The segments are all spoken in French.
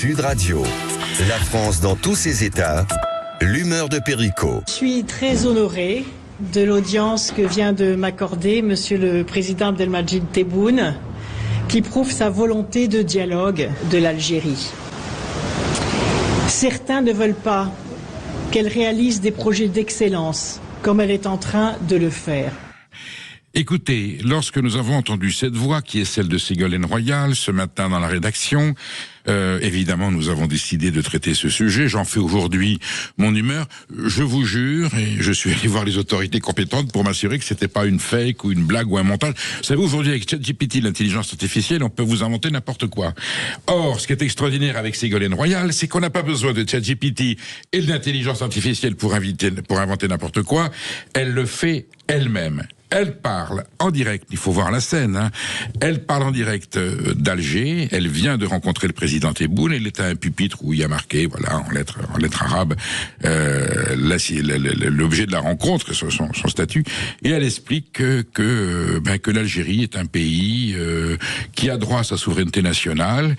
Sud Radio. La France dans tous ses états. L'humeur de Perico. Je suis très honoré de l'audience que vient de m'accorder Monsieur le Président Abdelmadjid Tebboune, qui prouve sa volonté de dialogue de l'Algérie. Certains ne veulent pas qu'elle réalise des projets d'excellence, comme elle est en train de le faire. Écoutez, lorsque nous avons entendu cette voix, qui est celle de Ségolène Royal, ce matin dans la rédaction, évidemment, nous avons décidé de traiter ce sujet. J'en fais aujourd'hui mon humeur. Je vous jure, et je suis allé voir les autorités compétentes pour m'assurer que c'était pas une fake ou une blague ou un montage. Vous savez, aujourd'hui, avec ChatGPT, l'intelligence artificielle, on peut vous inventer n'importe quoi. Or, ce qui est extraordinaire avec Ségolène Royal, c'est qu'on n'a pas besoin de ChatGPT et de l'intelligence artificielle pour inventer n'importe quoi. Elle le fait elle-même. Elle parle en direct, il faut voir la scène, hein. Elle parle en direct d'Alger, elle vient de rencontrer le président Tebboune, elle est à un pupitre où il y a marqué, voilà, en lettres arabes, l'objet de la rencontre, son statut, et elle explique que l'Algérie est un pays qui a droit à sa souveraineté nationale,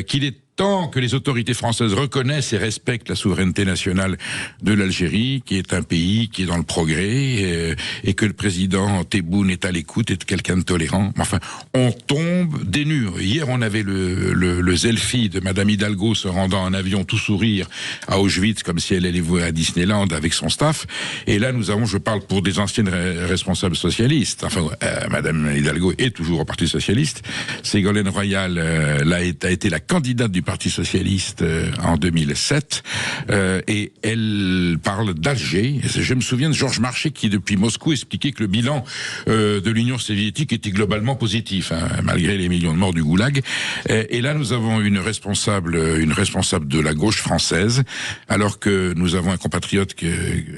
qu'il est tant que les autorités françaises reconnaissent et respectent la souveraineté nationale de l'Algérie, qui est un pays qui est dans le progrès, et que le président Tebboune est à l'écoute, est quelqu'un de tolérant. Enfin, on tombe des nues. Hier, on avait le selfie de Madame Hidalgo se rendant en avion tout sourire à Auschwitz, comme si elle allait à Disneyland avec son staff. Et là, je parle pour des anciennes responsables socialistes. Enfin, Madame Hidalgo est toujours au Parti socialiste. Ségolène Royal a été la candidate du Parti socialiste en 2007, et elle parle d'Alger. Je me souviens de Georges Marchais qui, depuis Moscou, expliquait que le bilan de l'Union soviétique était globalement positif, hein, malgré les millions de morts du goulag. Et là, nous avons une responsable de la gauche française, alors que nous avons un compatriote,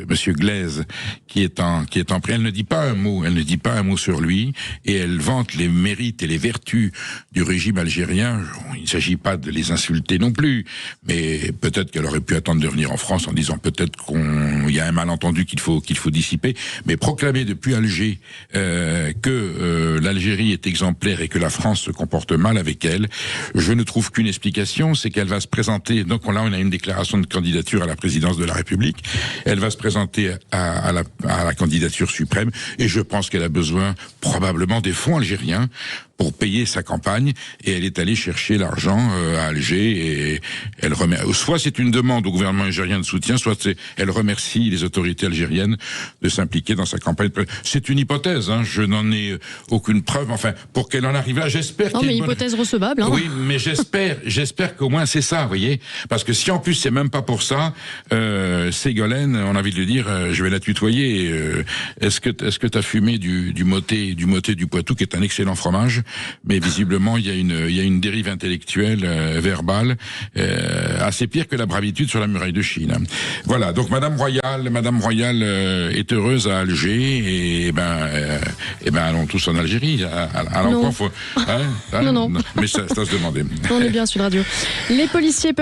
Monsieur Glaise, qui est en prix. Elle ne dit pas un mot sur lui, et elle vante les mérites et les vertus du régime algérien. Il ne s'agit pas de les insulter non plus, mais peut-être qu'elle aurait pu attendre de venir en France en disant peut-être qu'il y a un malentendu qu'il faut dissiper, mais proclamer depuis Alger que l'Algérie est exemplaire et que la France se comporte mal avec elle, je ne trouve qu'une explication, c'est qu'elle va se présenter, donc là on a une déclaration de candidature à la présidence de la République, elle va se présenter à la candidature suprême, et je pense qu'elle a besoin probablement des fonds algériens pour payer sa campagne, et elle est allée chercher l'argent à Alger, et elle soit c'est une demande au gouvernement algérien de soutien, soit elle remercie les autorités algériennes de s'impliquer dans sa campagne. C'est une hypothèse, hein, je n'en ai aucune preuve, enfin, pour qu'elle en arrive là, j'espère qu'il y a une hypothèse recevable, hein. Oui, mais j'espère qu'au moins c'est ça, vous voyez, parce que si en plus c'est même pas pour ça, Ségolène, on a envie de lui dire, je vais la tutoyer, est-ce que t'as fumé du moté du Poitou, qui est un excellent fromage, mais visiblement il y a une dérive intellectuelle, verbale, assez pire que la bravitude sur la muraille de Chine. Voilà, donc Madame Royal est heureuse à Alger, et allons tous en Algérie. Alors quoi, faut, hein, non. Mais ça se demandait. On est bien sur Radio. Les policiers peuvent